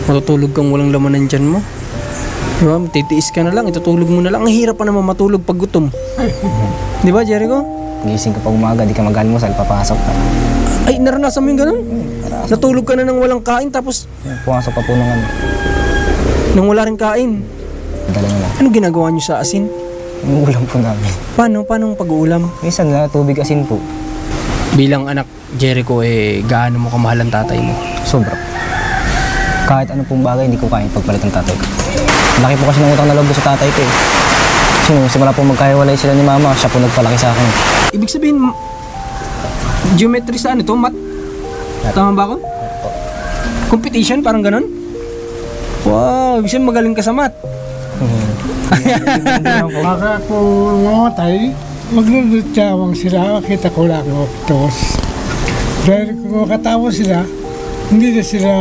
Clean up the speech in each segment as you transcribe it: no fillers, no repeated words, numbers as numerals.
Matutulog kang walang laman ng tiyan mo. Diba? Titiis ka na lang, itutulog mo na lang. Ang hirap pa naman matulog pag gutom. Di ba, Jericho? Gising ka pag umaga, di ka mag-almusal, papasok ka. Ay, naranasan mo yung ganun? Natulog ka na nang walang kain, tapos Pumasok pa po nung ano. nang wala rin kain. Dala nila. Ano ginagawa nyo sa asin? Yung ulam po namin. Paano ang pag-uulam? Minsan na tubig asin po. Bilang anak, Jericho, gaano mo kamahal ang tatay mo? Sobra. Kahit ano pong bagay, hindi ko kaya pagpalit ng tatay ko. Laki po kasi ng utang na loob ko sa tatay ko eh. Kasi nung simula po magkahiwalay sila ni mama, siya po nagpalaki sa akin. Ibig sabihin, geometry sa ano to? Math? Tama ba ako? Competition? Parang ganun? Wow, ibig sabihin magaling ka sa math. Baka kung mamatay, maglulutsawang sila, kita ko lang tapos. Dahil kung makatapos sila, hindi na sila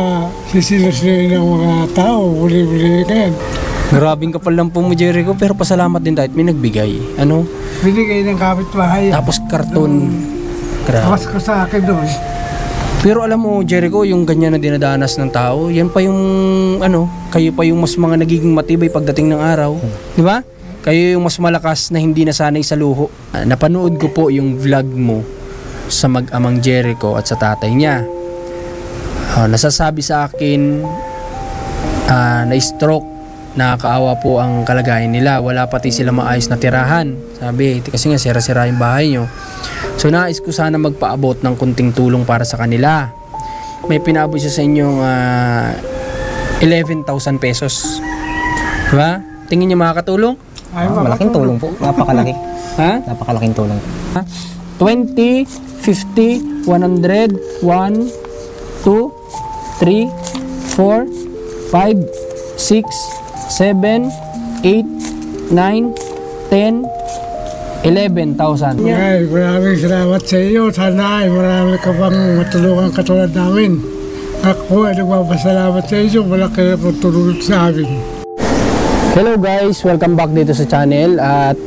sisilos-silo ng mga tao, uli-uli ka yan. Grabing kapal lang po mo, Jericho, pero pasalamat din dahil may nagbigay. Ano? Binigay ng kapitbahay. Tapos karton. Grabe. Tawas ko sa akin doon. Pero alam mo, Jericho, yung ganyan na dinadanas ng tao, yan pa yung, kayo pa yung mas mga nagiging matibay pagdating ng araw. Di ba? Kayo yung mas malakas na hindi nasanay sa luho. Napanood ko po yung vlog mo sa mag-amang Jericho at sa tatay niya. Nasasabi sa akin na stroke, nakakaawa po ang kalagayan nila. Wala pati sila maayos na tirahan. Sabi, kasi nga sira-sira yung bahay nyo. So nais ko sana magpaabot ng kunting tulong para sa kanila. May pinaabot siya sa inyong 11,000 pesos. Diba? Tingin niyo makakatulong? Malaking tulong po. Napakalaki. Ha? Napakalaking tulong. 20, 50, 100, 1, 2, 3, 4, 5, 6, 7, 8, 9, 10, 11,000. Ay, maraming salamat sa iyo. Sana ay marami ka pang matulungan katulad namin. Ako ay nagpapasalamat sa iyo. Wala kayo pagtulong sa amin. Hello guys, welcome back dito sa channel. At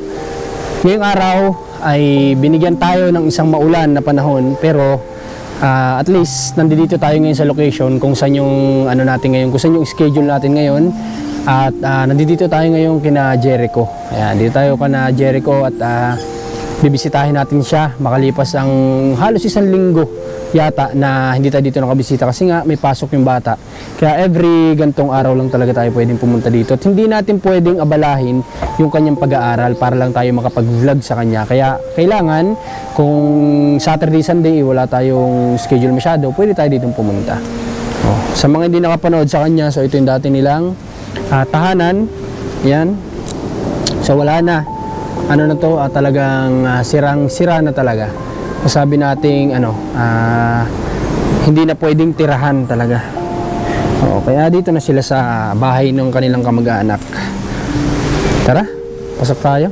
ngayong araw ay binigyan tayo ng isang maulan na panahon, pero at least nandito tayo ngayon sa location kung saan yung natin ngayon, kung saan yung schedule natin ngayon. At nandito tayo ngayon kina Jericho. Ayan, dito tayo kina Jericho at bibisitahin natin siya makalipas ang halos isang linggo yata na hindi tayo dito nakabisita kasi nga may pasok yung bata. Kaya every gantong araw lang talaga tayo pwedeng pumunta dito. At hindi natin pwedeng abalahin yung kanyang pag-aaral para lang tayo makapag-vlog sa kanya. Kaya kailangan kung Saturday, Sunday wala tayong schedule masyado, pwede tayo dito pumunta. Sa mga hindi nakapanood sa kanya, so ito yung dati nilang tahanan. Yan. So wala na. Ano na to, talagang sirang-sira na talaga. Sabi nating hindi na pwedeng tirahan talaga. Kaya dito na sila sa bahay ng kanilang kamag-anak. Tara, pasok tayo.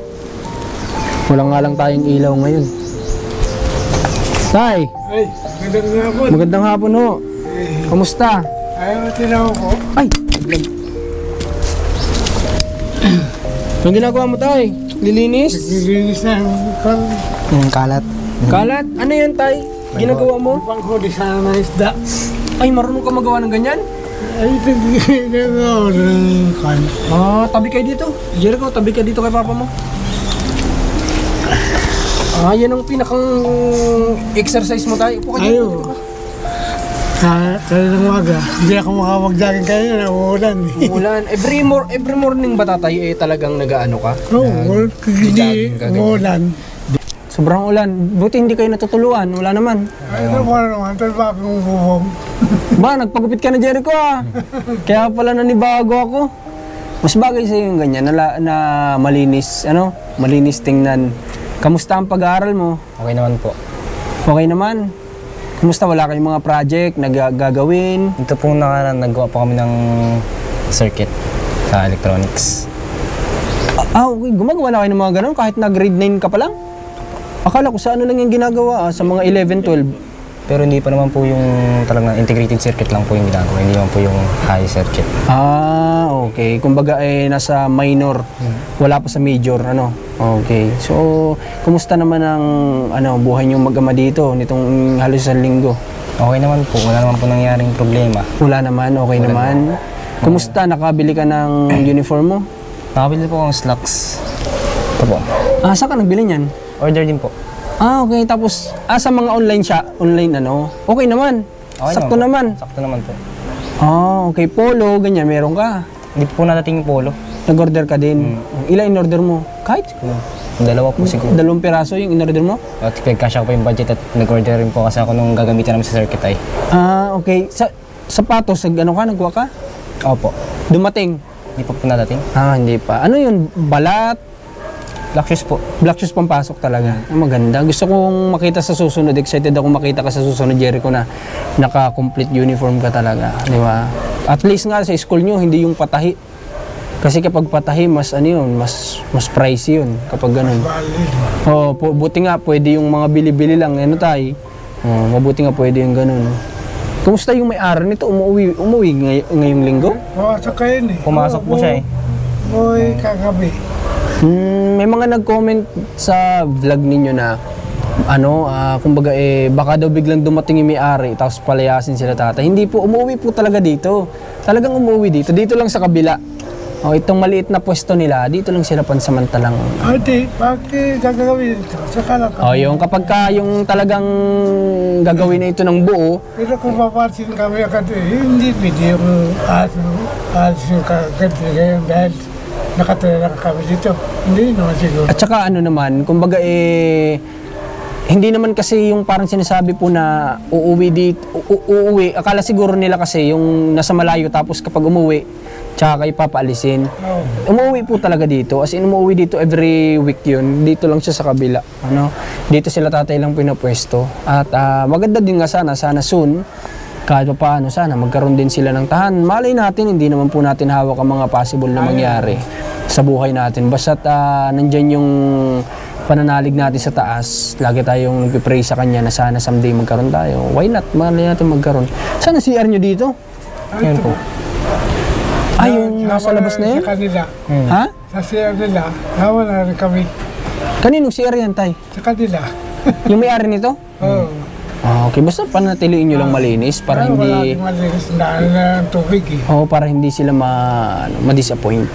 Wala nga lang tayong ilaw ngayon. Tay! Ay, magandang hapon. Magandang hapon ho. Kamusta? Ayaw tinaw ko. Ay! Anong ginagawa mo, Tay? Lilinis? Naglilinis na ang Kalat. Kalat? Ano yan, Tay? Ginagawa mo? panghuli sana ng isda. Ay, marunong ka magawa ng ganyan? Ay, nagagawa ng kan. Tabi kayo dito. Jericho, tabi ka dito kay papa mo. Yan ang pinakang exercise mo, Tay. Upo ka dito. Ayaw. Kaya ng umaga, hindi ako makapag-jogging kayo na umuulan. Umulan. Every morning ba, Tatay, talagang nag-ano ka? Oo, hindi umuulan. Sobrang ulan. Buti hindi kayo natutuluan. Wala naman. Ay, ito mo naman, ito ba akong bubong? Ba, nagpagupit ka na, Jericho, Kaya pala nanibago ako. Mas bagay sa'yo yung ganyan, na malinis, malinis tingnan. Kamusta ang pag-aaral mo? Okay naman po. Okay naman. Kamusta, wala kayong mga project na gagawin? Ito pong nagawa po kami ng circuit sa electronics. Okay. Gumagawa na kayo ng mga ganun kahit na grade 9 ka pa lang? Akala ko sa ano lang yung ginagawa, sa mga 11, 12. Pero hindi pa naman po yung talagang integrated circuit lang po yung ginagawa. Hindi naman po yung high circuit. Okay. Kumbaga nasa minor. Wala pa sa major, Okay. So, kumusta naman ang buhay niyo mag-ama dito nitong halos isang linggo? Okay naman po. Wala naman po nangyaring problema. Wala naman, okay naman. Kumusta? Nakabili ka ng uniform mo? Nakabili po ng slacks. Ito po. Saan ka nagbili niyan? Order din po. Okay. Tapos, sa mga online ano, okay naman. Okay Sakto naman. Sakto naman po. Okay. Polo, ganyan, meron ka. Hindi po nadating yung polo. Nag-order ka din. Ilan in-order mo? Kahit? Dalawa po siguro. 2 piraso yung in-order mo? At pagkasya ko po yung budget at nag-order rin po kasi ako nung gagamitin namin sa circuit ay. Okay. Sapatos, nagkuha ka? Opo. Dumating? Hindi pa po nadating. Hindi pa. Ano yun? Balat? Black shoes po. Black shoes pampasok talaga. Maganda. Gusto kong makita sa susunod. Excited ako makita ka sa susunod, Jericho, na naka-complete uniform ka talaga. Di ba? At least nga sa school nyo, hindi yung patahi. Kasi kapag patahi, mas pricey yun kapag ganun. Buti nga, pwede yung mga bili-bili lang. Mabuti nga pwede yung ganun. Kumusta yung may-ari nito? Umuwi ngayong linggo? Saka yun eh. Pumasok po siya eh. Kagabi. May mga nag-comment sa vlog ninyo na kumbaga baka daw biglang dumating yung may-ari tapos palayasin sila tatay. Hindi po, umuwi po talaga dito. Talagang umuwi dito. Dito lang sa kabila. Itong maliit na pwesto nila, dito lang sila pansamantalang. Bakit gagawin ito? Saka lang Yung kapag yung talagang gagawin na ito ng buo. Pero kung papansin kami agad hindi pwede yung aso yung kagad ngayon dahil nakatira lang kami dito. Hindi naman siguro. At saka kumbaga hindi naman kasi yung parang sinasabi po na uuwi. Akala siguro nila kasi yung nasa malayo tapos kapag umuwi, tsaka kayo papaalisin. Umuwi po talaga dito. As in, umuwi dito every week yun. Dito lang siya sa kabila. Dito sila tatay lang pinapwesto. At maganda din nga sana soon, kahit pa paano sana magkaroon din sila ng tahan. Malay natin, hindi naman po natin hawak ang mga possible na mangyari sa buhay natin. Basta't nandyan yung pananalig natin sa taas, lagi tayong nagpipray sa kanya na sana someday magkaroon tayo. Why not? Malay natin magkaroon. Sana CR nyo dito? Yan po. Yung nasa labas na yun? Sa kanila. Ha? Sa CR nila, hawa na rin kami. Kaninong CR yan, tay? Sa kanila. Yung may-ari nito? Oo. Okay. Basta panatiliin nyo lang malinis para hindi... Wala malinis na tubig eh. para hindi sila ma-disappoint.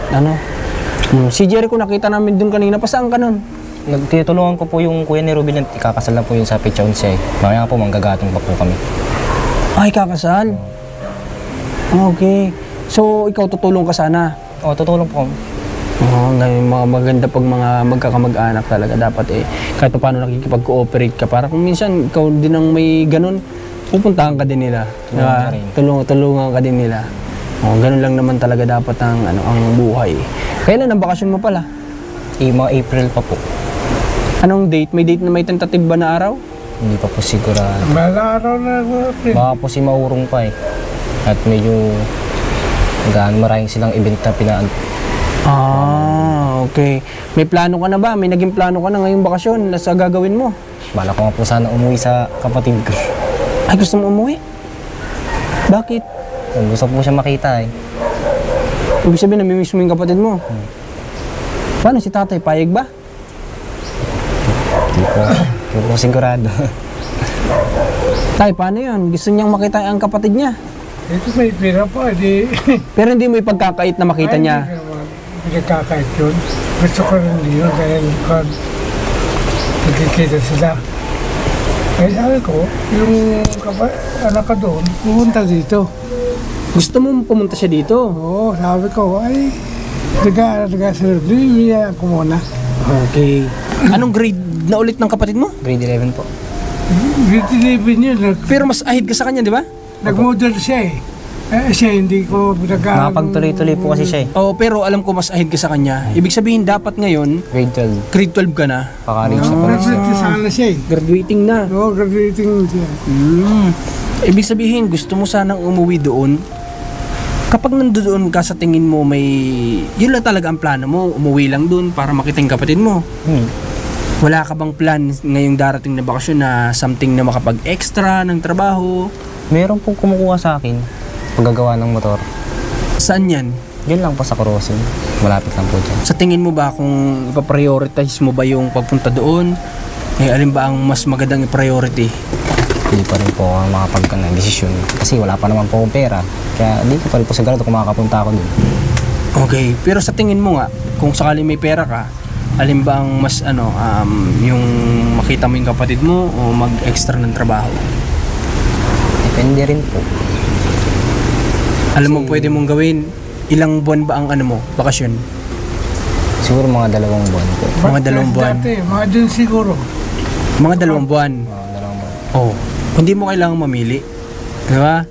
Si Jericho, nakita namin dun kanina. Pasaan ka nun? Nagtitulungan ko po yung kuya ni Ruben at ikakasal na po yun sa Pecha Once eh. Mamaya po manggagatong pa po kami. Kakasal? Okay. So, ikaw tutulong ka sana? Tutulong po kami. Maganda pag mga magkakamag-anak talaga. Dapat kahit pa paano nakikipag-cooperate ka. Para kung minsan, ikaw din ang may ganun, pupuntahan ka din nila. Tulungan ka din nila. Ganun lang naman talaga dapat ang buhay. Kailan ang bakasyon mo pala? Mga April pa po. Anong date? May date na may tentative ba na araw? Hindi pa po sigurado. Malaraw na Baka po si maurong pa eh. At medyo maraming silang event na pinaan. Okay. May plano ka na ba? May naging plano ka na ngayong bakasyon na sa gagawin mo? Bala ko nga po sana umuwi sa kapatid ko. Ay, gusto mo umuwi? Bakit? Gusto po siya makita eh. Ibig sabihin, namimiss mo yung kapatid mo? Paano si tatay? Payag ba? Hindi po sigurado. Tay, paano yun? Gusto niyang makita ang kapatid niya. Ito may pira po, Pero hindi mo ipagkakait na makita niya. Hindi kakait yun. Gusto ko rin yun dahil kung nagkikita sila. Kaya sabi ko, yung anak ka doon, pumunta dito. Gusto mo pumunta siya dito? Oo, sabi ko, nag-aaral bibigyan ko muna. Okay. Anong grade na ulit ng kapatid mo? Grade 11 po. Grade 11 yun. Pero mas ahid ka sa kanya, di ba? Nag-model siya eh. Siya hindi ko nag-aaral. Nakapagtuloy-tuloy po kasi siya eh. Pero alam ko mas ahid ka sa kanya. Ibig sabihin, dapat ngayon, Grade 12. grade 12 ka na. Paka-reach na po. Sana siya eh. Graduating na. Oo, graduating siya. Ibig sabihin, gusto mo sanang umuwi doon. Kapag nandoon ka sa tingin mo yun lang talaga ang plano mo, umuwi lang doon para makita yung kapatid mo. Wala ka bang plan ngayong darating na bakasyon na something na makapag-extra ng trabaho? Meron pong kumukuha sa akin paggagawa ng motor. Saan yan? Yun lang po sa crossing. Malapit lang po dyan. Sa tingin mo ba kung ipaprioritize mo ba yung pagpunta doon? Alin ba ang mas magandang i-priority? hindi pa rin po ako makapag-desisyon. Kasi wala pa naman po akong pera. Kaya di ko pa rin po sigurado kung makakapunta ako dun. Okay, pero sa tingin mo nga, kung sakali may pera ka, alin ba ang mas yung makita mo yung kapatid mo o mag-extra ng trabaho? Depende rin po. Alam mo, pwede mong gawin, ilang buwan ba ang bakasyon? Siguro mga 2 buwan po. Mga 2 buwan. Dati, mga dun siguro. Mga 2 buwan. Mga 2 buwan. Oh, hindi mo kailangang mamili. Di ba?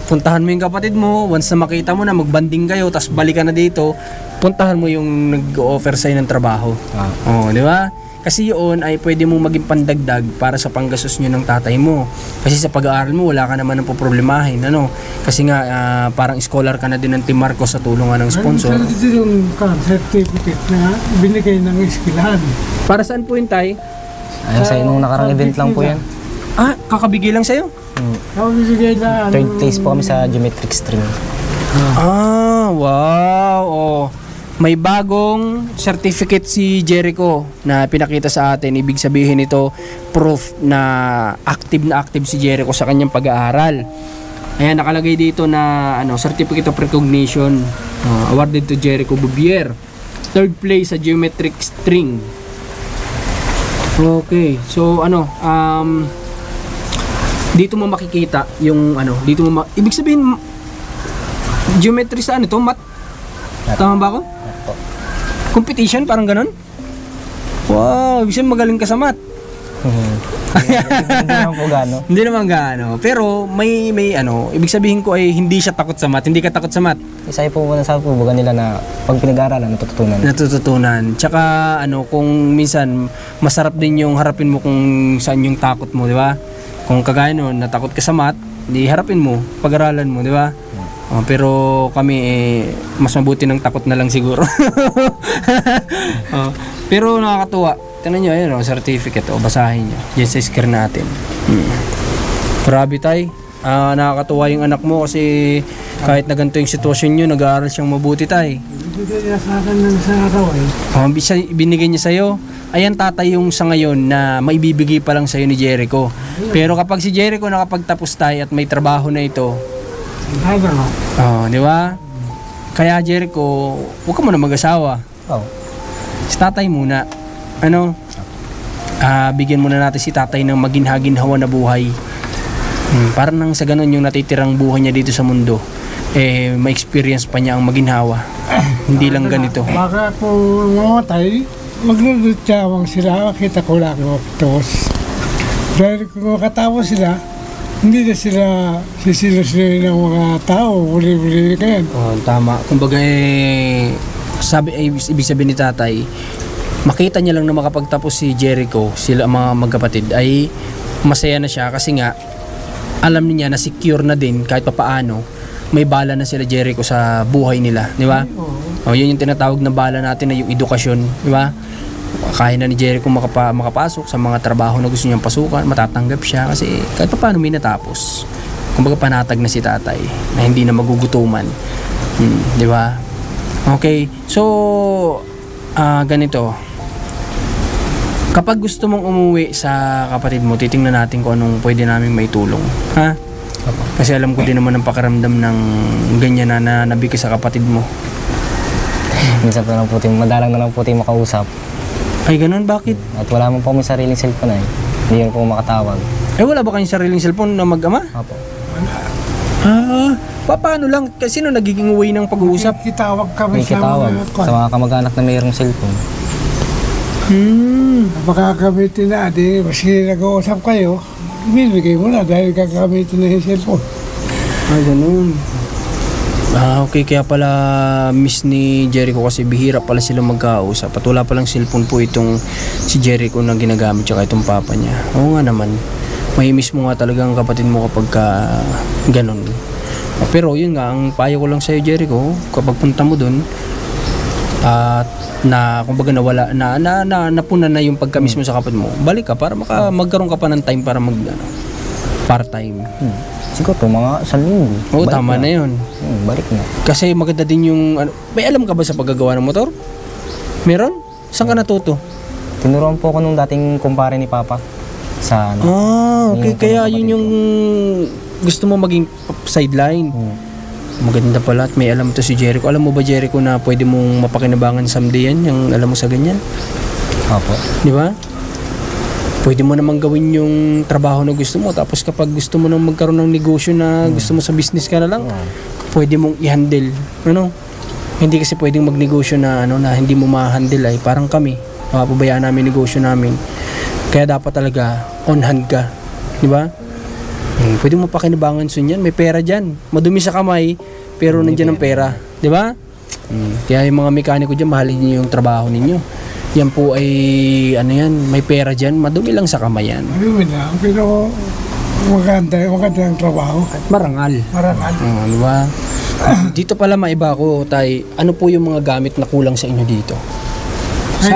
Puntahan mo yung kapatid mo, once na makita mo na magbanding kayo, tapos balikan na dito, puntahan mo yung nag-offer sa'yo ng trabaho. Oh, di ba? Kasi yun ay pwede mong maging pandagdag para sa panggastos nyo ng tatay mo. Kasi sa pag-aaral mo, wala ka naman ng poproblemahin. Kasi nga, parang scholar ka na din ng Team Marcos sa tulungan ng sponsor. Ano sa yung certificate na binigay ng eskwelahan? Para saan po yun, Tay? Ayun sa'yo, nung nakarang event lang po yan. Ah, kakabigay lang sa'yo? Ako binigay na 3rd place po kami sa geometric string. Ah, wow. Oh. May bagong certificate si Jericho na pinakita sa atin. Ibig sabihin ito, proof na active si Jericho sa kanyang pag-aaral. Ayan, nakalagay dito na certificate of recognition awarded to Jericho Bouvier. 3rd place sa geometric string. Okay, so dito mo makikita yung ibig sabihin geometry sa to, math. Tama ba ako? Competition, parang ganun? Wow, ibig sabihin magaling ka sa math. Hindi naman po gano. Hindi naman gaano. Pero may ibig sabihin ko ay hindi siya takot sa math. Hindi ka takot sa math. Isa po muna sa pubugan nila na pag pinag-aaralan, natututunan. Tsaka kung minsan masarap din yung harapin mo kung saan yung takot mo, di ba? Kung kagaya nun, natakot ka sa math, di harapin mo, pag-aralan mo, di ba? Pero kami mas mabuti ng takot na lang siguro. Pero nakakatuwa. Tingnan nyo, ayun certificate. Basahin nyo. Diyan sa screen natin. Grabe tay. Nakakatuwa yung anak mo kasi kahit na ganito yung sitwasyon nyo, nag-aaral siyang mabuti tay. Binigay niya sa akin ng isang araw Binigay niya sa'yo. Ayan tatay yung sa ngayon na maibibigay pa lang sa'yo ni Jericho. Pero kapag si Jericho nakapagtapos tayo at may trabaho na ito, di ba? Kaya Jericho, huwag ka muna mag-asawa. Si tatay muna. Bigyan muna natin si tatay ng maginhaginhawa na buhay. Parang nang sa ganun yung natitirang buhay niya dito sa mundo, ma-experience pa niya ang maginhawa. Hindi lang ganito. Baka kung mamatay, maglulutsawang sila, kita ko lang tapos. Dahil kung makatapos sila, hindi na sila sisilos-silos ng mga tao, buli-buli kayan. Tama. Kumbaga ibig sabihin ni tatay, makita niya lang na makapagtapos si Jericho, sila mga magkapatid, ay masaya na siya kasi nga alam niya na secure na din kahit papaano may bala na sila Jericho sa buhay nila, di ba? Yun yung tinatawag na bala natin na yung edukasyon, di ba? Kaya na ni Jericho makapasok sa mga trabaho na gusto niyang pasukan, matatanggap siya kasi kahit papaano may natapos. Kumbaga panatag na si tatay na hindi na magugutuman. Di ba? Okay, so ganito. Kapag gusto mong umuwi sa kapatid mo, titingnan natin kung anong pwede naming maitulong. Ha? Kasi alam ko din naman ang pakiramdam ng ganyan na nabigay sa kapatid mo. Minsan pa lang po madalang na lang po tayo makausap. Ay, ganun? Bakit? At wala mo po may sariling cellphone Hindi yun po makatawag. Wala ba kayong sariling cellphone na mag-ama? Opo. Paano lang? Sino nagiging way ng pag-uusap? Kitawag kami May kitawag sa mga kamag-anak na mayroong cellphone. Makakamitin na, maski nag-uusap kayo, binibigay mo na dahil kakamitin na yung cellphone. Ganun. Okay, kaya pala miss ni Jericho kasi bihira pala sila magkausap. At wala palang cellphone po itong si Jericho na ginagamit tsaka itong papa niya. Oo nga naman. May miss mo nga talaga ang kapatid mo kapag ganun. Pero yun nga, ang payo ko lang sa'yo Jericho, kapag punta mo dun, at kumbaga nawala, napunan na yung pagka-miss mo sa kapatid mo, balik ka para magkaroon ka pa ng time para part-time. Siguro po mga 1 linggo. Oo, tama na yun. Balik na. Kasi maganda din yung may alam ka ba sa paggagawa ng motor? Meron? Saan ka natuto? Tinuruan po ako nung dating kumpare ni Papa sa ano. Okay. Yung Kaya kapatid yun yung gusto mo maging sideline. Hmm. Maganda pala at may alam to si Jericho. Alam mo ba, Jericho, na pwede mong mapakinabangan someday yan? Yung alam mo sa ganyan? Opo. Di ba? Pwede mo namang gawin yung trabaho na gusto mo. Tapos kapag gusto mo nang magkaroon ng negosyo na gusto mo sa business ka na lang, pwede mong i-handle. Ano? Hindi kasi pwedeng magnegosyo na ano na hindi mo ma-handle ay parang kami. Mapapabayaan namin negosyo namin. Kaya dapat talaga on hand ka. Di ba? Pwede mo pakinabangan sun yan. May pera dyan. Madumi sa kamay, pero nandiyan ang pera. Di ba? Kaya yung mga mekaniko dyan, mahalin niyo yung trabaho ninyo. Yan po ay, ano yan, may pera dyan, madumi lang sa kamay yan. Hindi na, pero maganda ang trabaho. Marangal. Marangal. Di ba? Dito pala maiba ko, tay. Ano po yung mga gamit na kulang sa inyo dito?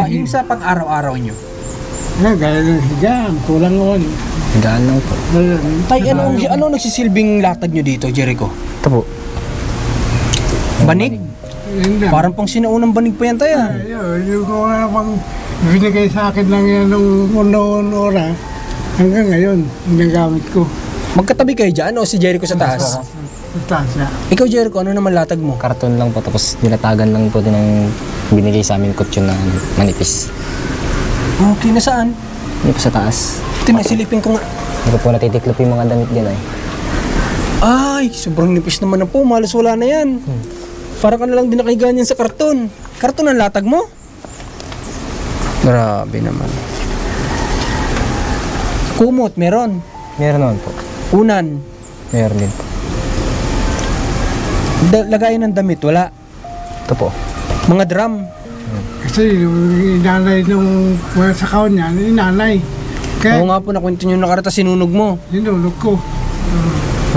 Yung sa pang-araw-araw nyo. Gaya ng higaan, kulang nun. Higaan lang po. Tay, ano nagsisilbing latag nyo dito, Jericho? Ito po. Banig? Yun lang. Parang pang sinaunang banig pa yan, tay. Yung kung ano pang binigay sa akin lang yan nung unang oras, hanggang ngayon, ginagamit ko. Magkatabi kayo dyan, o si Jericho sa taas? Sa taas niya. Ikaw, Jericho, ano naman latag mo? Karton lang po, tapos nilatagan lang po din ng binigay sa amin kutsyon na manipis. Okay, nasaan? Hindi po sa taas. Tinasilipin ko nga. Hindi ko po natitiklop yung mga damit dyan ay. Ay, sobrang nipis naman na po. Malas wala na yan. Para ka na lang din nakahiganyan sa karton. Karton ang latag mo? Grabe naman. Kumot, meron. Meron naman po. Unan. Meron din po. Lagayin ng damit, wala. Ito po. Mga drum. Kasi yung inanay nung sa kaon niya, inanay. Kaya Oo nga po, nakwento nyo nakarata, sinunog mo. sinulog ko.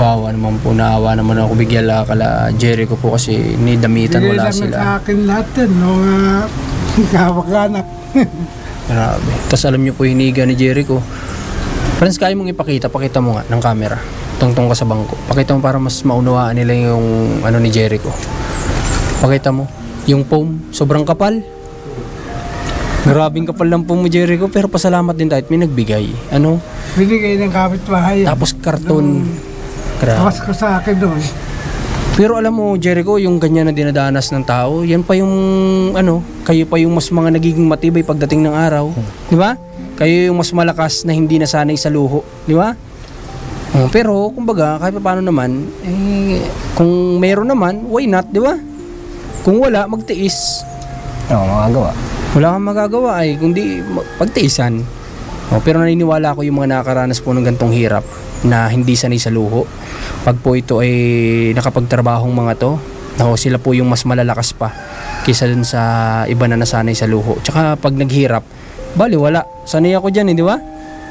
Wawa naman po, naawa naman ako bigyan kala Jericho po kasi ni damitan Bigay wala lang sila. sa akin lahat yun, mga kapag-anak. Grabe. Tapos alam nyo po hiniga ni Jericho. Friends, kaya mong pakita mo nga ng camera. Tungtong ka sa bangko. Pakita mo para mas maunawaan nila yung ano ni Jericho. Pakita mo. Yung foam, sobrang kapal. Grabing kapal ng foam mo, Jericho. Pero pasalamat din tayo at may nagbigay. Ano? Binigay ng kapitbahay. Tapos karton. Grabe. Tawas ko sa akin doon. Pero alam mo, Jericho, yung ganyan na dinadanas ng tao, yan pa yung, ano, kayo pa yung mas mga nagiging matibay pagdating ng araw. Di ba? Kayo yung mas malakas na hindi nasanay sa luho. Di ba? Pero, kumbaga, kahit paano naman, kung meron naman, why not, di ba? Kung wala, magtiis. Oo, magagawa. Wala kang magagawa ay, kundi pagtiisan. Pero naniniwala ko yung mga nakakaranas po ng gantong hirap na hindi sanay sa luho. Pag po ito ay nakapagtrabahong mga to, sila po yung mas malalakas pa kaysa dun sa iba na nasanay sa luho. Tsaka pag naghirap, bali wala. Sanay ako dyan, di ba?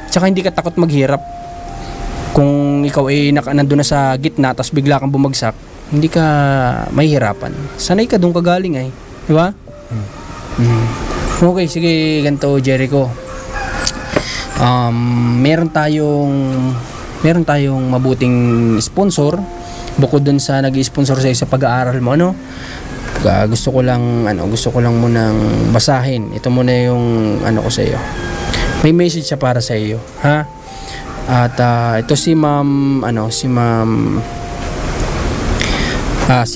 Tsaka hindi ka takot maghirap. Kung ikaw ay nandun na sa gitna tapos bigla kang bumagsak, hindi ka mahihirapan. Sanay ka doon kagaling ay. Di ba? Okay, sige, ganito Jericho. Meron tayong mabuting sponsor bukod dun sa nag-sponsor sa pag-aaral mo, ano? Gusto ko lang munang basahin. Ito muna yung ano ko sa iyo. May message siya para sa iyo, ha? At ito si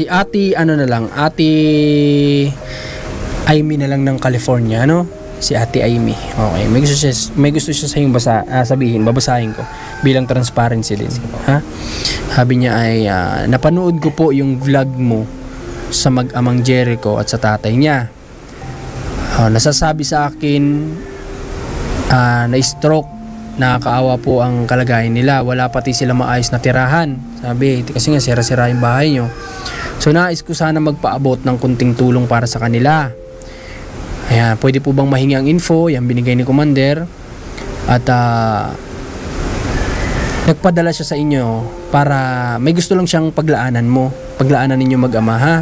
Ate Amy na lang ng California, ano? Si Ate Amy. Okay, may gusto siya sa yung sabihin, babasahin ko bilang transparency din, ha? Sabi niya ay napanood ko po yung vlog mo sa mag-amang Jericho at sa tatay niya. Nasasabi sa akin na stroke, nakakaawa po ang kalagayan nila, wala pati sila maayos na tirahan. Sabi, kasi nga sira-sira yung bahay nyo. So nais ko sana magpaabot ng kunting tulong para sa kanila. Ayan, pwede po bang mahingi ang info? Yan binigay ni Commander. At nagpadala siya sa inyo para may gusto lang siyang paglaanan ninyo mag-ama, ha?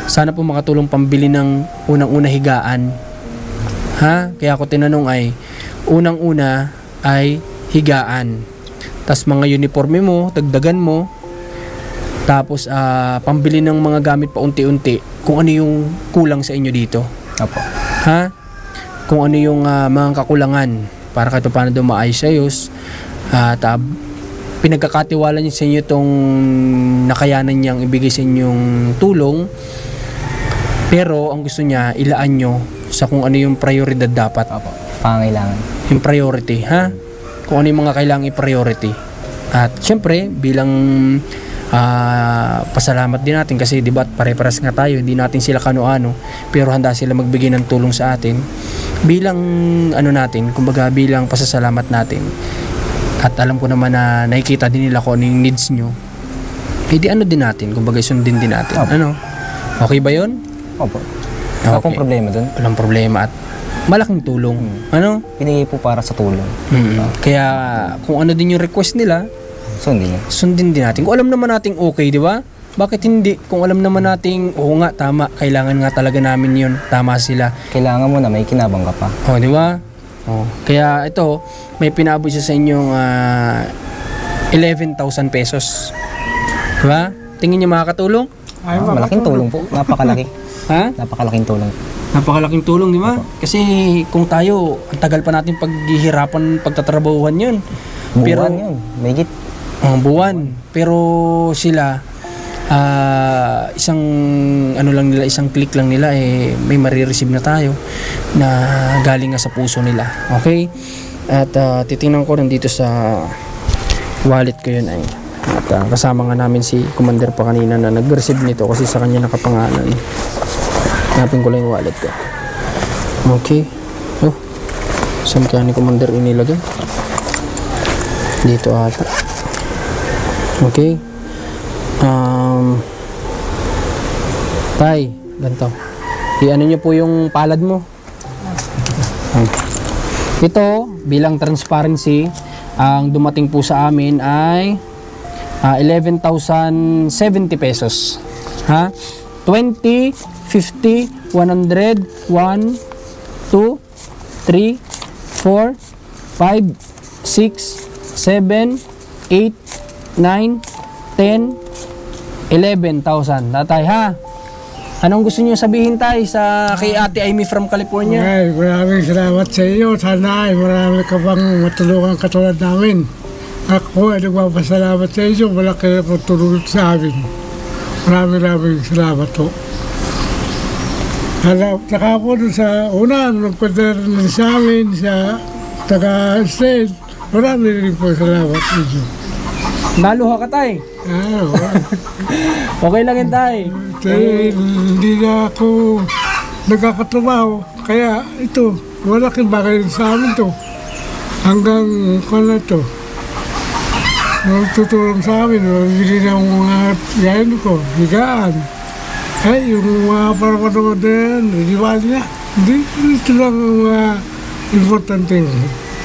Sana po makatulong pambili ng unang-una higaan, ha? Kaya ako tinanong ay unang-una ay higaan, tas mga uniforme mo dagdagan mo, tapos pambili ng mga gamit pa unti-unti kung ano yung kulang sa inyo dito. Apo. Ha? Kung ano yung mga kakulangan para kahit paano daw maayos-ayos. At pinagkakatiwala niya sa inyo itong nakayanan niyang ibigay sa inyong tulong. Pero ang gusto niya, ilaan nyo sa kung ano yung prioridad dapat. Opo. Pangangailangan. Yung priority, ha? Kung ano yung mga kailangang i-priority. At syempre, bilang pasalamat din natin kasi diba pare-paras nga tayo, hindi natin sila kano-ano, pero handa sila magbigay ng tulong sa atin. Bilang ano natin, kumbaga bilang pasasalamat natin. At alam ko naman na nakikita din nila kung ano yung needs nyo. Hindi ano din natin, kumbaga sundin din natin. Opo. Ano? Okay ba yun? Opo. Wala pong problema dun. Walang problema at malaking tulong. Ano? Pinigay po para sa tulong. Kaya kung ano din yung request nila, sundin din natin. Kung alam naman nating okay, di ba? Bakit hindi? Kung alam naman nating, oo nga, tama, kailangan nga talaga namin yun, tama sila. Kailangan mo na may kinabang ka pa. O, di ba? O, kaya ito, may pinabot siya sa inyong 11,000 pesos. Di ba? Tingin niyo makakatulong? Ay, Malaking tulong po. Napakalaki. Ha? Napakalaking tulong. Napakalaking tulong, di ba? Kasi kung tayo, ang tagal pa natin paghihirapan, pagtatrabahuhan yun. Buwan yun. May git. Buwan. Pero sila, isang ano lang nila, isang click lang nila, may marireceive na tayo na galing nga sa puso nila. Okay? At titingnan ko nandito sa wallet ko yun ay. At kasama nga namin si Commander pa kanina na nag-receive nito kasi sa kanya nakapangalan. Hanapin ko lang yung wallet ko. Okay. Oh. Saan kaya ni Commander inilagay? Dito ata. Okay. Tay, ganito. I-ano nyo po yung palad mo. Ito, bilang transparency, ang dumating po sa amin ay 11,070 pesos. Ha? 20, 50, 100, 1, 2, 3, 4, 5, 6, 7, 8, 9, 10, 11,000. Tatay, ha? Anong gusto niyo sabihin, tay, sa kay Ate Amy from California? Ay, maraming salamat sa iyo. Sana ay marami ka pang matulungan katulad namin. Ako ay nagpapasalamat sa iyo. Malaki na pagtulong sa amin. Maraming salamat po. Saka po doon sa una, nagpadala rin sa amin sa taga-state. Maraming rin po salamat sa iyo. Naluha ka, tay. Okay lang yun, tay. Hindi na ako nagkakatrabaho. Kaya ito, malaking bagay sa amin to. Hanggang kung na to. Tutulong sa amin. Mabili ng mga yain ko, higaan. Yung mga parapanood na yan, iniwan niya. Ito lang ang mga importanteng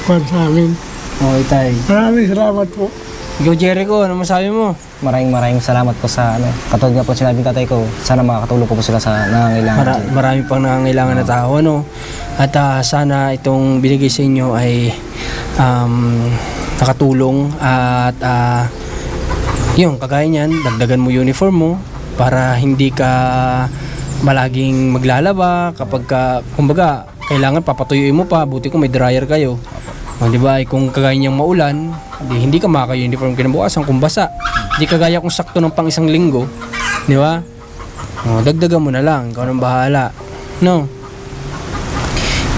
kwan sa amin. Okay, tay. Maraming salamat po. Ikaw, Jericho, ano masabi mo? Maraming salamat po sa katulad nga po sinabing tatay ko, sana makakatulong po sila sa nangangailangan. Marami pang nangangailangan na tao, ano? At sana itong binigay sa inyo ay nakatulong at yun, kagaya niyan, dagdagan mo uniform mo para hindi ka malaging maglalaba kapag kumbaga, kailangan papatuyuin mo pa, buti kung may dryer kayo. O, di ba, kung kagaya niyang maulan, hindi ka maka-uniform kinabukasan kung basa. Hindi kagaya kung sakto ng pang isang linggo, di ba? O, dagdagan mo na lang, ikaw nang bahala. No?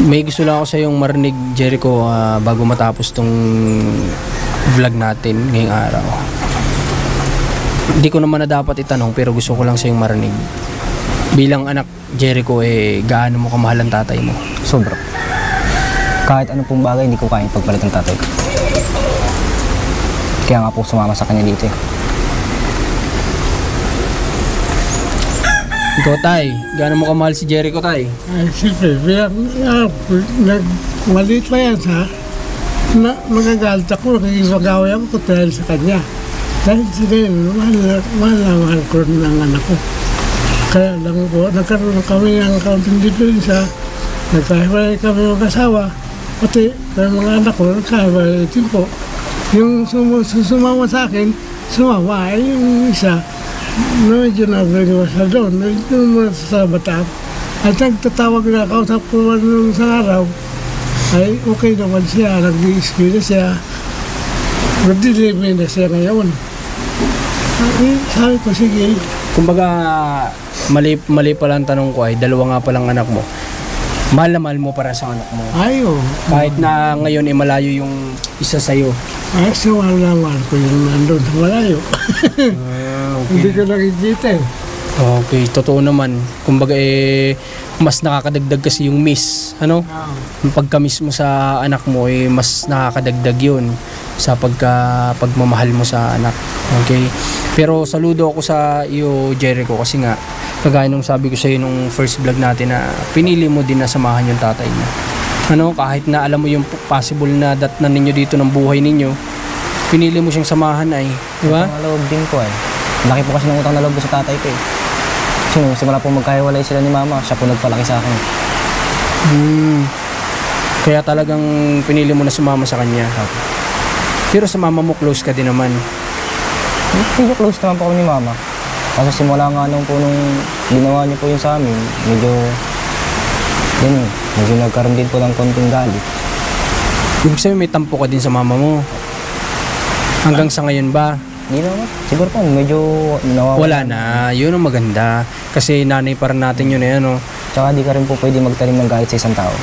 May gusto lang ako sa yung marinig, Jericho, bago matapos tong vlog natin ngayong araw. Hindi ko naman na dapat itanong, pero gusto ko lang sa yung marinig. Bilang anak, Jericho, gaano mo kamahal ang tatay mo? Sobra. Kahit ano pong bagay, hindi ko kayang pagpalit ng tatay ko. Kaya nga po sumama sa kanya dito. Ikaw, tay, gaano mo kamahal si Jericho, tay? Ay, siyempre, maliit pa yan sa magagalit ako, nakikipag-away ako dahil sa kanya. Dahil sige, mahal ko rin ang anak ko. Kaya lang po, nagkaroon kami ng kaunting diferensya, nagkahiwalay kami mag-asawa, pati mga anak ko, nagkahiwalay din po. Yung sumama sa akin, sumama ay yung isa, medyo nabaliwas na doon, medyo sa bataan. At nagtatawag na kausap ko nung isang araw, ay okay naman siya. Nag-i-ski na siya. Nag-deliver na siya ngayon. Ay, sabi ko, sige. Kumbaga, mali pala ang tanong ko ay, dalawa nga palang anak mo. Mahal na mahal mo para sa anak mo. Ayo. Kahit na ngayon ay malayo yung isa sa'yo. Ay, so naman ko yung nandun sa malayo. Hindi ko nakikita eh. Okay, totoo naman. Kumbaga mas nakakadagdag kasi yung miss, ano? Yung pagka-miss mo sa anak mo mas nakakadagdag yun sa pagmamahal mo sa anak. Okay? Pero saludo ako sa iyo, Jericho, kasi nga kagaya nung sabi ko sa iyo nung first vlog natin na pinili mo din na samahan yung tatay mo. Ano, kahit na alam mo yung possible na datnan ninyo dito ng buhay ninyo, pinili mo siyang samahan ay, di ba? Utang na loob din po eh. Laki po kasi ng utang na loob ko sa tatay ko eh. Kasi nung simula po magkahiwalay sila ni mama, siya po nagpalaki sa akin. Kaya talagang pinili mo na sumama sa kanya. Pero sa mama mo close ka din naman. Medyo close naman po kami ni mama. Kasi simula nga nung ginawa niyo po yun sa amin, medyo nagkaroon din po ng konting galit. Ibig sabihin may tampo ka din sa mama mo. Hanggang sa ngayon ba? Hindi naman. Siguro po, medyo nawawala. Wala na. Yun ang maganda. Kasi nanay para natin yun eh, ano. Tsaka di ka rin po pwede magtanim ng galit sa isang tao.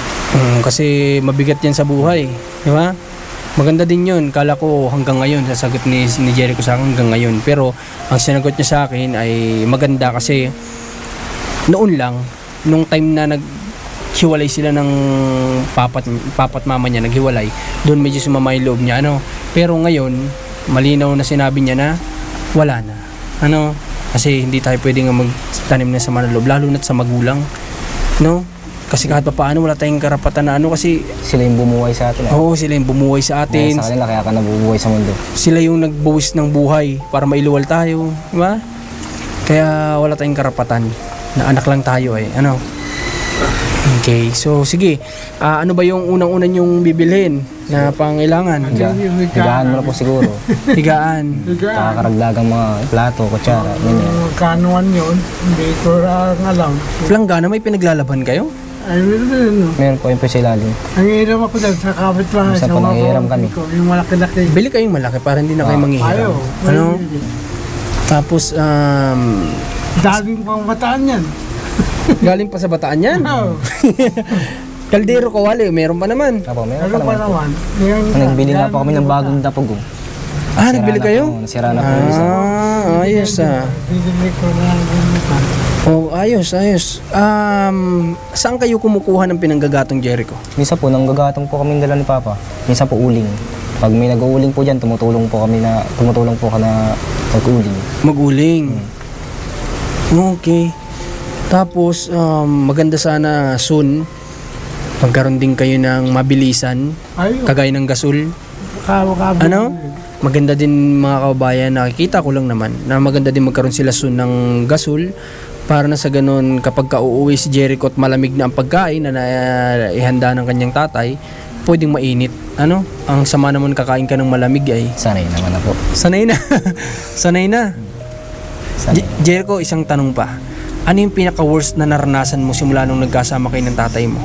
Kasi mabigat yan sa buhay. Di ba? Maganda din yun. Kala ko hanggang ngayon, sasagot ni Jericho sa akin hanggang ngayon. Pero ang sinagot niya sa akin ay maganda kasi noon lang, nung time na naghiwalay sila ng papat mama niya, naghiwalay, doon medyo sumama yung loob niya. Ano? Pero ngayon, malinaw na sinabi niya na wala na. Ano? Kasi hindi tayo pwedeng magtanim na sa manloob, lalo na sa magulang. No? Kasi kahit pa paano wala tayong karapatan na ano kasi Sila yung bumuhay sa atin. oo, sila yung bumuhay sa atin. Sa kanila, kaya ka nabubuhay sa mundo. Sila yung nagbuwis ng buhay para mailuwal tayo, di ba? Kaya wala tayong karapatan na anak lang tayo eh. Ano? Okay, so sige. Ano ba yung unang-una yung bibilhin na pangailangan? Higaan mo na po siguro. Higaan. Kakakaragdagang mga plato, kutsara, ganyan. Kanuan yun, hindi ko alam. Planggana, may pinaglalaban kayo? Ay, meron. Meron po yung po sa ilalim. Ang hiram ako dyan sa kapitbahay. Minsan Sa po mga nanghihiram kami. ko, yung malaki-laki. Bili kayong malaki para hindi na kayo manghihiram. Ayaw. Ano? Tapos, Daling pang bataan yan. galing pa sa Bataan yan. Oo. Kaldero Kawali, meron pa naman. Apo, meron Ano pa pa naman po. naman? Nagbili nga po kami ng bagong dapog. Nagbili kayo? Nasira na po yung isa. Ayos Bibili ko na ganyan. Oh, ayos. Saan kayo kumukuha ng pinanggagatong, Jericho? Minsan po, nanggagatong po kami dala ni Papa. Minsan po uling. Pag may nag-uuling po dyan, tumutulong po ka na mag-uling. Maguling. Okay. Tapos, maganda sana soon magkaroon din kayo ng mabilisan, Ayun. kagaya ng gasol. Ano? Maganda din mga kababayan, nakikita ko lang naman na maganda din magkaroon sila soon ng gasol para na sa ganun kapag uuwi si Jericho at malamig na ang pagkain na ihanda ng kanyang tatay, pwedeng mainit. Ano? Ang sama naman kakain ka ng malamig ay Sanay naman na po. sanay na. Sanay na. Sanay. Jericho, isang tanong pa. Ano yung pinaka-worst na naranasan mo simula nung nagkasama kayo ng tatay mo?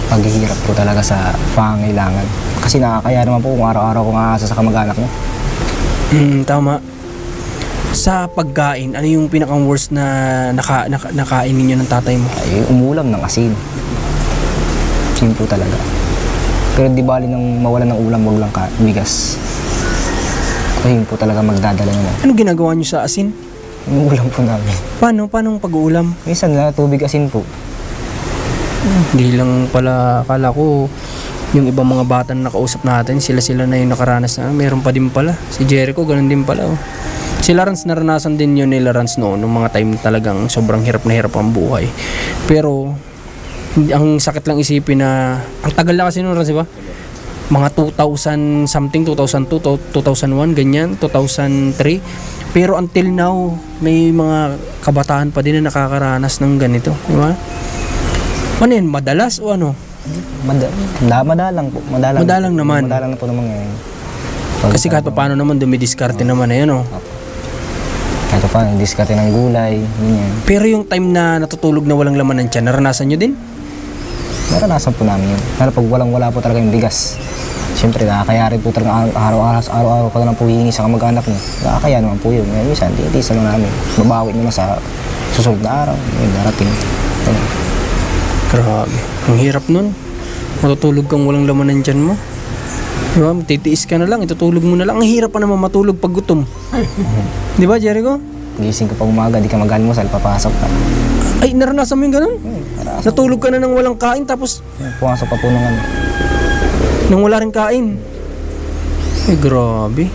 Paghihirap po talaga sa pangangailangan. Kasi nakakaya naman po kung araw-araw kong aasa sa kamag-anak niya. Tama. Sa pagkain, ano yung pinaka-worst na nakain ninyo ng tatay mo? Ay, umulam ng asin. Yun po talaga. Pero di bali nang mawalan ng ulam, wag lang bigas. Ayun po talaga magdadala naman. Ano ginagawa nyo sa asin? Umuulam po namin. Paano ang pag-uulam? Minsan na tubig asin po. Hindi lang pala, akala ko yung ibang mga bata na nakausap natin, sila na yung nakaranas na. Meron pa din pala. Si Jericho, ganun din pala. Si Lawrence, naranasan din yun ni Lawrence noon, nung mga time talagang sobrang hirap na hirap ang buhay. Pero, ang sakit lang isipin na, ang tagal na kasi noon, di ba? Mga 2000 something, 2002, 2001, ganyan, 2003. Pero until now, may mga kabataan pa din na nakakaranas ng ganito, di ba? Ano yan, madalas o ano? Madalang po. Madalang naman. Madalang na po naman ngayon. Kasi kahit pa paano naman, dumidiskarte naman na yan, oh. Kahit pa paano, diskarte ng gulay, ganyan. Pero yung time na natutulog na walang laman ng tiyan, naranasan nyo din? naranasan po namin yun. Lalo pag walang-wala po talaga yung bigas. Siyempre, nakakaya rin po talaga araw-araw ko na lang po hihingi sa kamag-anak mo. Nakakaya naman po yun. Ngayon, minsan, titiis naman namin. Babawi naman sa susunod na araw. Yung darating. Grabe. Ang hirap nun. Matutulog kang walang laman ng tiyan mo. Diba? Titiis ka na lang, itutulog mo na lang. Ang hirap pa naman matulog pag gutom. Di ba, Jericho? Gising ka pa umaga, di ka mag-almusal, papasok ka. Ay, naranasan mo yung ganun? Naranasan. Natulog ka na nang walang kain, tapos Pumasok pa po nung ano. nang wala rin kain. Ay, grabe.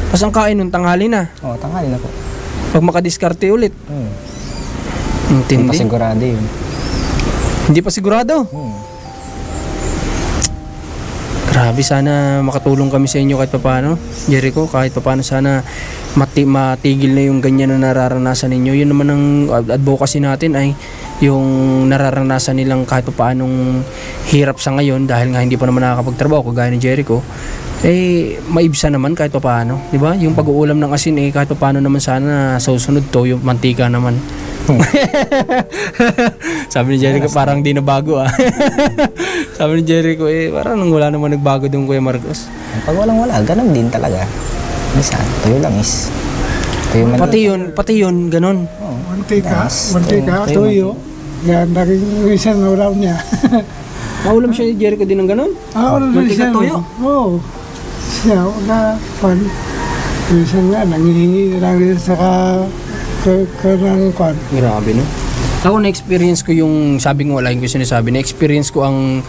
Tapos ang kain nun, tanghali na. Oo, tanghali na po. Pag makadiskarte ulit. Hindi pa Intindi. sigurado yun. Hindi pa sigurado. Grabe, sana makatulong kami sa inyo kahit papaano. Jericho, kahit papaano sana matigil na yung ganyan na nararanasan ninyo. Yun naman ang advocacy natin ay yung nararanasan nilang kahit papaanong hirap sa ngayon dahil nga hindi pa naman nakakapagtrabaho kagaya ni Jericho. Eh, maibsa naman kahit papaano. Di ba? Yung pag-uulam ng asin eh kahit papaano naman sana sa susunod to yung mantika naman. Sabi ni Jericho parang di na bago ah. Sabi ni Jericho eh parang wala naman nagbago doon Kuya Marcos. Pag walang-wala, ganun din talaga. Minsan, tuyo lang is. Tuyo man Pati yun, ganun. Mantika, tuyo. tuyo. Yan, naging isang ulam niya. Maulam siya ni Jericho din ng ganun? Ulam Mantika tuyo? Oo. Siya, pan. Minsan nga, nangihingi lang rin sa kanang kwan. Grabe no? Ako na-experience ko yung, sabi ko wala yung sinasabi, na-experience ko ang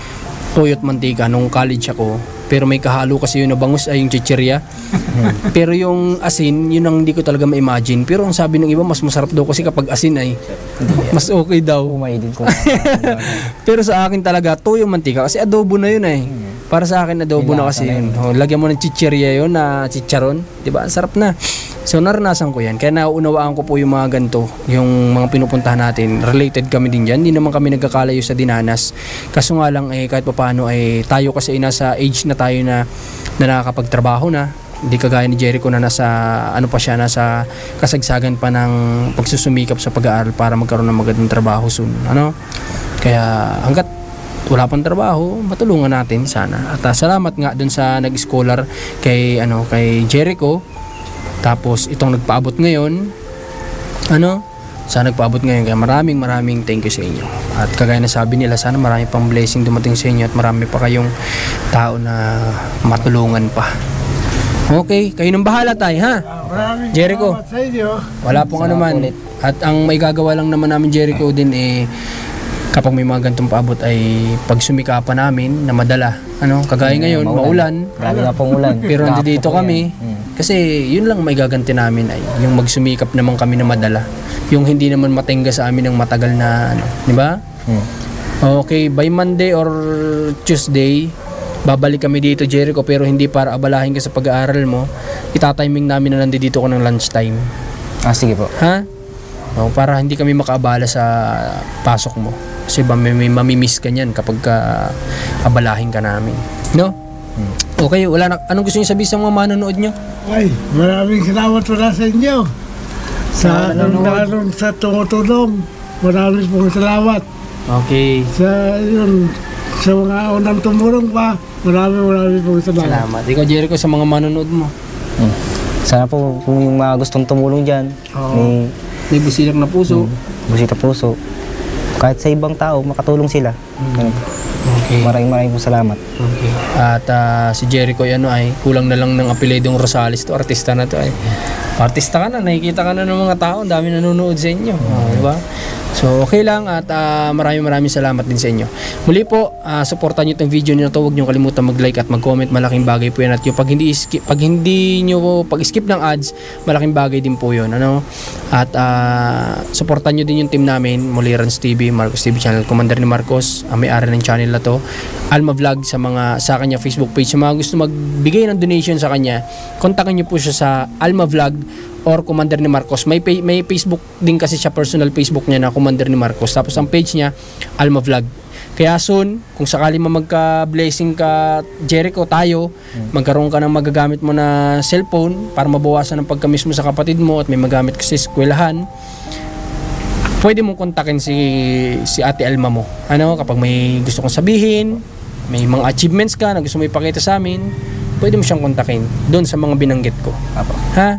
toyo at mantika nung college ako. Pero may kahalo kasi yun na bangus ay yung chichirya. Pero yung asin, yun ang hindi ko talaga ma-imagine. Pero ang sabi ng iba, mas masarap daw kasi kapag asin ay mas okay daw. Umay din ko. Pero sa akin talaga, toyo mantika kasi adobo na yun eh. Para sa akin adobo na kasi yun. Oh, lagyan mo ng chichirya yun na chicharon. Diba? Ang sarap na. So naranasan ko yan. Kaya naunawaan ko po yung mga ganito, yung mga pinupuntahan natin. Related kami din dyan. Hindi naman kami nagkakalayo sa dinanas. Kaso nga lang eh, kahit papaano eh, tayo kasi nasa age na tayo na nakakapagtrabaho na. Hindi kagaya ni Jericho na nasa ano pa siya, nasa kasagsagan pa ng pagsusumikap sa pag-aaral para magkaroon ng magandang trabaho soon. Ano? Kaya hanggat wala pang trabaho, matulungan natin sana. At salamat nga dun sa nag-scholar kay Jericho. Tapos itong nagpaabot ngayon, sana nagpaabot ngayon. Kaya maraming thank you sa inyo. At kagaya na sabi nila, sana marami pang blessing dumating sa inyo at marami pa kayong tao na matulungan pa. Okay, kayo nang bahala tayo ha. Maraming Jericho. salamat sa inyo. Wala pong ano man. At ang may gagawa lang naman namin Jericho din eh, kapag may mga gantong paabot ay pag sumikapan namin na madala. Kagaya ngayon, maulan. Lagi nga pong ulan. Pero nandito kami. Kasi yun lang may gaganti namin ay yung magsumikap naman kami na madala. Yung hindi naman matingga sa amin ng matagal na di ba? Okay, by Monday or Tuesday, babalik kami dito Jericho pero hindi para abalahin ka sa pag-aaral mo. Itatiming namin na nandito ko ng lunchtime. Sige po. Ha? Para hindi kami makaabala sa pasok mo. Kasi may mamimiss ka niyan kapag abalahin ka namin. No? Okay, wala na. Anong gusto niyo sabihin sa mga manonood nyo? Ay, maraming salamat pala sa inyo. Lalong sa tumutulong. Maraming pong salamat. Okay. Sa mga unang tumulong pa, maraming pong salamat. Salamat. Ikaw Jericho sa mga manonood mo. Sana po kung yung mga gustong tumulong dyan, May busilak na puso. busita puso, kahit sa ibang tao, makatulong sila. Okay. Maraming po salamat. Okay. At si Jericho ay kulang na lang ng apelidong Rosales to. Artista na to ay. Artista ka na, nakikita ka na ng mga tao, ang dami nanonood sa inyo. Diba? So okay lang at maraming salamat din sa inyo. Muli po, supportan niyo itong video nito. Huwag niyo kalimutan mag-like at mag-comment. Malaking bagay po yan. At yung pag skip ng ads, malaking bagay din po yun. At supportan niyo din yung team namin, muli Rans TV, Marcos TV channel, Commander ni Marcos, ang may-ari ng channel na to. Alma Vlog sa kanya Facebook page. Sa mga gusto magbigay ng donation sa kanya, kontakin niyo po siya sa Alma Vlog or Commander ni Marcos. May Facebook din kasi siya, personal Facebook niya na Commander ni Marcos. Tapos ang page niya, Alma Vlog. Kaya soon, kung sakali magka-blessing ka, Jericho, tayo, magkaroon ka ng magagamit mo na cellphone para mabawasan ang pagkamiss mo sa kapatid mo at may magamit ka sa eskwelahan, pwede mong kontakin si Ate Alma mo. Ano, kapag may gusto kong sabihin, may mga achievements ka na gusto mo ipakita sa amin, pwede mo siyang kontakin doon sa mga binanggit ko. Apo. Ha?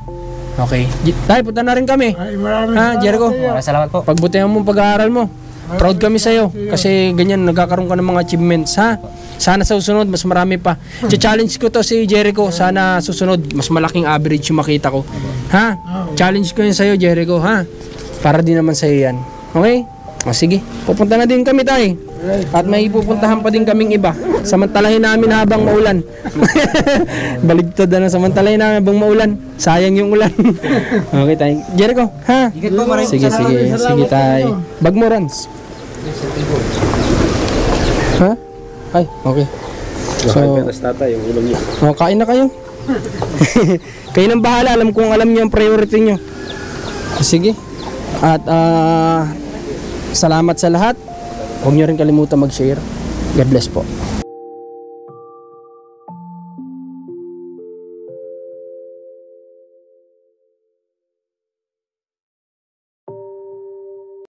Okay. Tayo, punta na rin kami. Ay, maraming Ha, Jericho? salamat sa iyo. Maraming salamat po. Pagbutihan mo ang pag-aaral mo. Proud kami sa'yo. Kasi ganyan, nagkakaroon ka ng mga achievements, ha? Sana sa susunod, mas marami pa. Challenge ko to si Jericho. Sana susunod, mas malaking average yung makita ko. Ha? Challenge ko yun sa'yo, Jericho, ha? Para din naman sa'yo yan. Okay? O sige, pupunta na din kami tayo. At may pupuntahan pa din kaming iba. Samantalahin namin habang maulan. Baligtad na, samantalahin namin habang maulan. Sayang yung ulan. Okay tayo. Jericho, ha? Ingat po, maraming Sige, sige tayo. Bag mo, Rans. Ha? Ay, okay. So, kain na kayo. Kayo nang bahala. Alam kong alam niyo ang priority niyo. Sige. At salamat sa lahat. Huwag niyo rin kalimutan mag-share. God bless po.